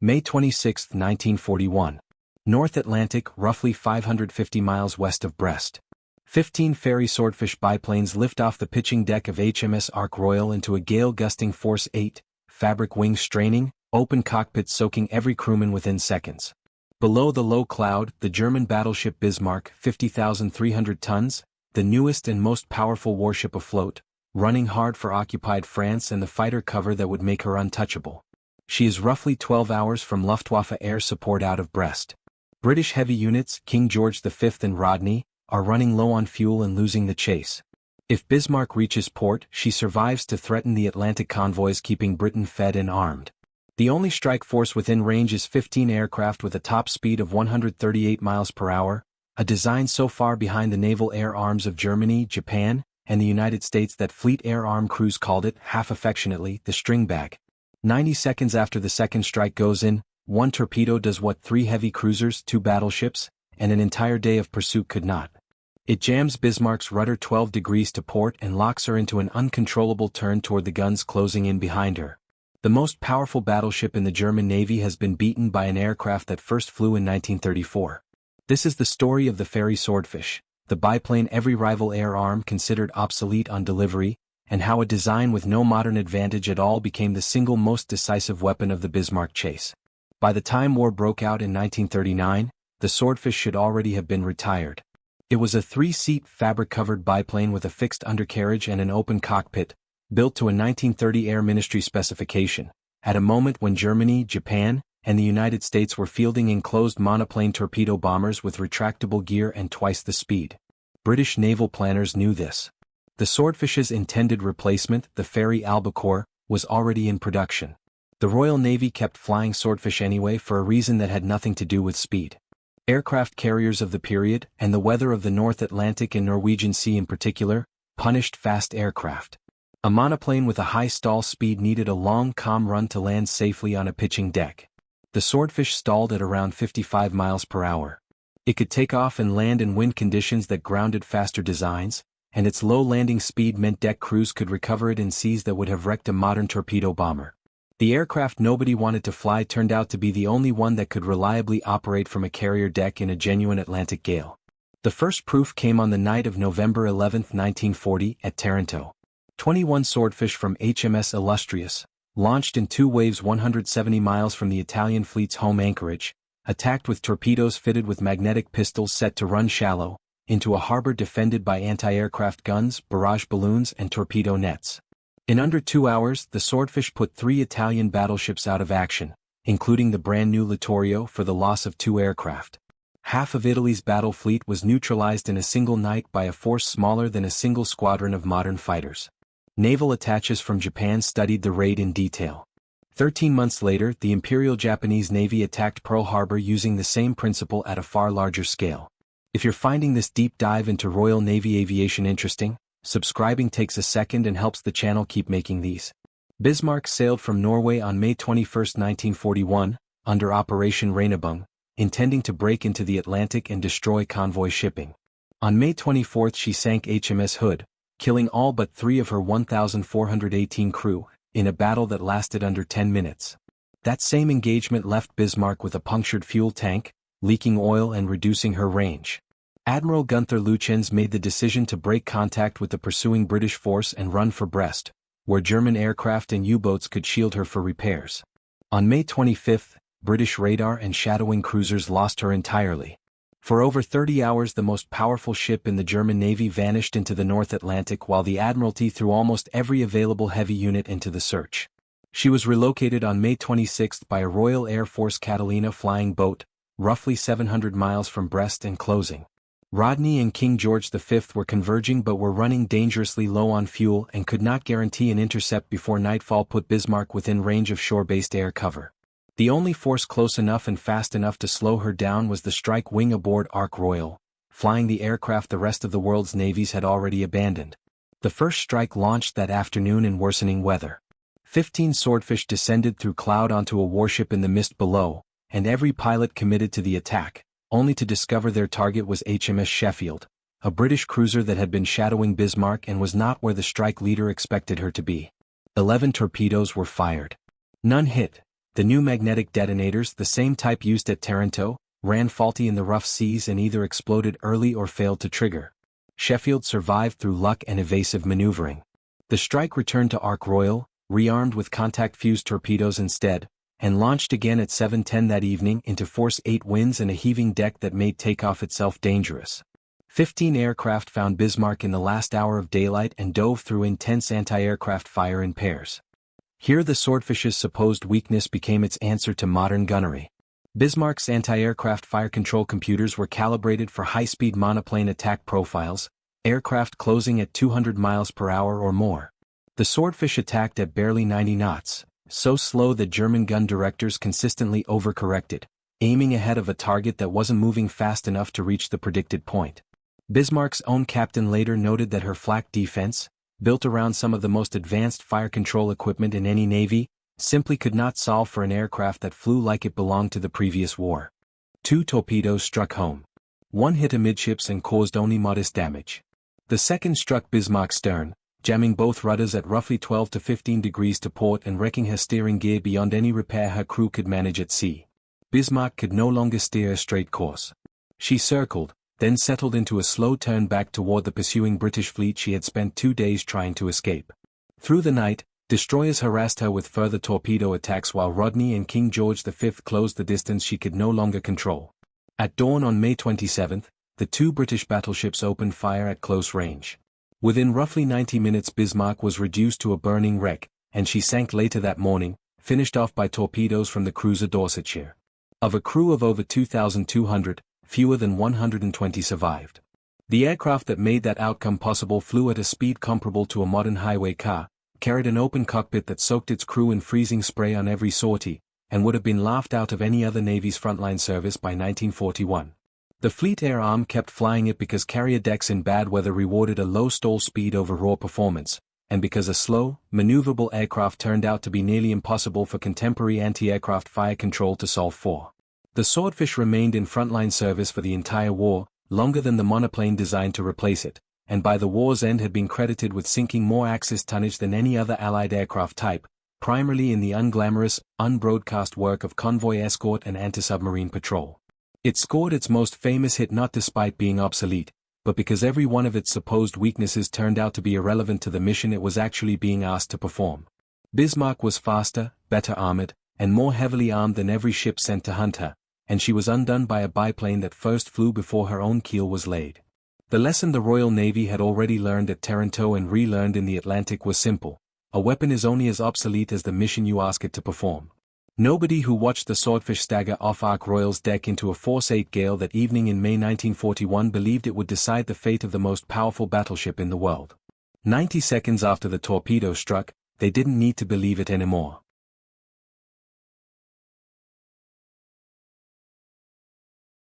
May 26, 1941. North Atlantic, roughly 550 miles west of Brest. 15 Fairey Swordfish biplanes lift off the pitching deck of HMS Ark Royal into a gale gusting force 8, fabric wings straining, open cockpit soaking every crewman within seconds. Below the low cloud, the German battleship Bismarck, 50,300 tons, the newest and most powerful warship afloat, running hard for occupied France and the fighter cover that would make her untouchable. She is roughly 12 hours from Luftwaffe air support out of Brest. British heavy units, King George V and Rodney, are running low on fuel and losing the chase. If Bismarck reaches port, she survives to threaten the Atlantic convoys keeping Britain fed and armed. The only strike force within range is 15 aircraft with a top speed of 138 miles per hour, a design so far behind the naval air arms of Germany, Japan, and the United States that Fleet Air Arm crews called it, half affectionately, the string bag. 90 seconds after the second strike goes in, one torpedo does what 3 heavy cruisers, 2 battleships, and an entire day of pursuit could not. It jams Bismarck's rudder 12 degrees to port and locks her into an uncontrollable turn toward the guns closing in behind her. The most powerful battleship in the German Navy has been beaten by an aircraft that first flew in 1934. This is the story of the Fairey Swordfish, the biplane every rival air arm considered obsolete on delivery, and how a design with no modern advantage at all became the single most decisive weapon of the Bismarck chase. By the time war broke out in 1939, the Swordfish should already have been retired. It was a 3-seat fabric-covered biplane with a fixed undercarriage and an open cockpit, built to a 1930 Air Ministry specification, at a moment when Germany, Japan, and the United States were fielding enclosed monoplane torpedo bombers with retractable gear and twice the speed. British naval planners knew this. The Swordfish's intended replacement, the Fairey Albacore, was already in production. The Royal Navy kept flying Swordfish anyway for a reason that had nothing to do with speed. Aircraft carriers of the period, and the weather of the North Atlantic and Norwegian Sea in particular, punished fast aircraft. A monoplane with a high stall speed needed a long calm run to land safely on a pitching deck. The Swordfish stalled at around 55 miles per hour. It could take off and land in wind conditions that grounded faster designs, and its low landing speed meant deck crews could recover it in seas that would have wrecked a modern torpedo bomber. The aircraft nobody wanted to fly turned out to be the only one that could reliably operate from a carrier deck in a genuine Atlantic gale. The first proof came on the night of November 11, 1940, at Taranto. 21 Swordfish from HMS Illustrious, launched in 2 waves 170 miles from the Italian fleet's home anchorage, attacked with torpedoes fitted with magnetic pistols set to run shallow, into a harbor defended by anti-aircraft guns, barrage balloons and torpedo nets. In under 2 hours, the Swordfish put 3 Italian battleships out of action, including the brand-new Littorio for the loss of 2 aircraft. Half of Italy's battle fleet was neutralized in a single night by a force smaller than a single squadron of modern fighters. Naval attaches from Japan studied the raid in detail. 13 months later, the Imperial Japanese Navy attacked Pearl Harbor using the same principle at a far larger scale. If you're finding this deep dive into Royal Navy aviation interesting, subscribing takes a second and helps the channel keep making these. Bismarck sailed from Norway on May 21, 1941, under Operation Reinebung, intending to break into the Atlantic and destroy convoy shipping. On May 24 she sank HMS Hood, killing all but 3 of her 1,418 crew, in a battle that lasted under 10 minutes. That same engagement left Bismarck with a punctured fuel tank, leaking oil and reducing her range. Admiral Gunther Lütjens made the decision to break contact with the pursuing British force and run for Brest, where German aircraft and U-boats could shield her for repairs. On May 25, British radar and shadowing cruisers lost her entirely. For over 30 hours the most powerful ship in the German Navy vanished into the North Atlantic while the Admiralty threw almost every available heavy unit into the search. She was relocated on May 26 by a Royal Air Force Catalina flying boat, roughly 700 miles from Brest and closing. Rodney and King George V were converging but were running dangerously low on fuel and could not guarantee an intercept before nightfall put Bismarck within range of shore-based air cover. The only force close enough and fast enough to slow her down was the strike wing aboard Ark Royal, flying the aircraft the rest of the world's navies had already abandoned. The first strike launched that afternoon in worsening weather. 15 Swordfish descended through cloud onto a warship in the mist below, and every pilot committed to the attack, only to discover their target was HMS Sheffield, a British cruiser that had been shadowing Bismarck and was not where the strike leader expected her to be. 11 torpedoes were fired. None hit, The new magnetic detonators, the same type used at Taranto, ran faulty in the rough seas and either exploded early or failed to trigger. Sheffield survived through luck and evasive maneuvering. The strike returned to Ark Royal, rearmed with contact-fused torpedoes instead, and launched again at 7:10 that evening into force 8 winds and a heaving deck that made takeoff itself dangerous. 15 aircraft found Bismarck in the last hour of daylight and dove through intense anti-aircraft fire in pairs. Here the Swordfish's supposed weakness became its answer to modern gunnery. Bismarck's anti-aircraft fire control computers were calibrated for high-speed monoplane attack profiles, aircraft closing at 200 miles per hour or more. The Swordfish attacked at barely 90 knots, so slow that German gun directors consistently overcorrected, aiming ahead of a target that wasn't moving fast enough to reach the predicted point. Bismarck's own captain later noted that her flak defense, built around some of the most advanced fire control equipment in any navy, simply could not solve for an aircraft that flew like it belonged to the previous war. 2 torpedoes struck home. One hit amidships and caused only modest damage. The second struck Bismarck's stern, jamming both rudders at roughly 12 to 15 degrees to port and wrecking her steering gear beyond any repair her crew could manage at sea. Bismarck could no longer steer a straight course. She circled, then settled into a slow turn back toward the pursuing British fleet she had spent 2 days trying to escape. Through the night, destroyers harassed her with further torpedo attacks while Rodney and King George V closed the distance she could no longer control. At dawn on May 27, the 2 British battleships opened fire at close range. Within roughly 90 minutes Bismarck was reduced to a burning wreck, and she sank later that morning, finished off by torpedoes from the cruiser Dorsetshire. Of a crew of over 2,200, fewer than 120 survived. The aircraft that made that outcome possible flew at a speed comparable to a modern highway car, carried an open cockpit that soaked its crew in freezing spray on every sortie, and would have been laughed out of any other Navy's frontline service by 1941. The Fleet Air Arm kept flying it because carrier decks in bad weather rewarded a low stall speed over raw performance, and because a slow, maneuverable aircraft turned out to be nearly impossible for contemporary anti-aircraft fire control to solve for. The Swordfish remained in frontline service for the entire war, longer than the monoplane designed to replace it, and by the war's end had been credited with sinking more Axis tonnage than any other Allied aircraft type, primarily in the unglamorous, unbroadcast work of convoy escort and anti-submarine patrol. It scored its most famous hit not despite being obsolete, but because every one of its supposed weaknesses turned out to be irrelevant to the mission it was actually being asked to perform. Bismarck was faster, better armored, and more heavily armed than every ship sent to hunt her, and she was undone by a biplane that first flew before her own keel was laid. The lesson the Royal Navy had already learned at Taranto and relearned in the Atlantic was simple: a weapon is only as obsolete as the mission you ask it to perform. Nobody who watched the Swordfish stagger off Ark Royal's deck into a force 8 gale that evening in May 1941 believed it would decide the fate of the most powerful battleship in the world. 90 seconds after the torpedo struck, they didn't need to believe it anymore.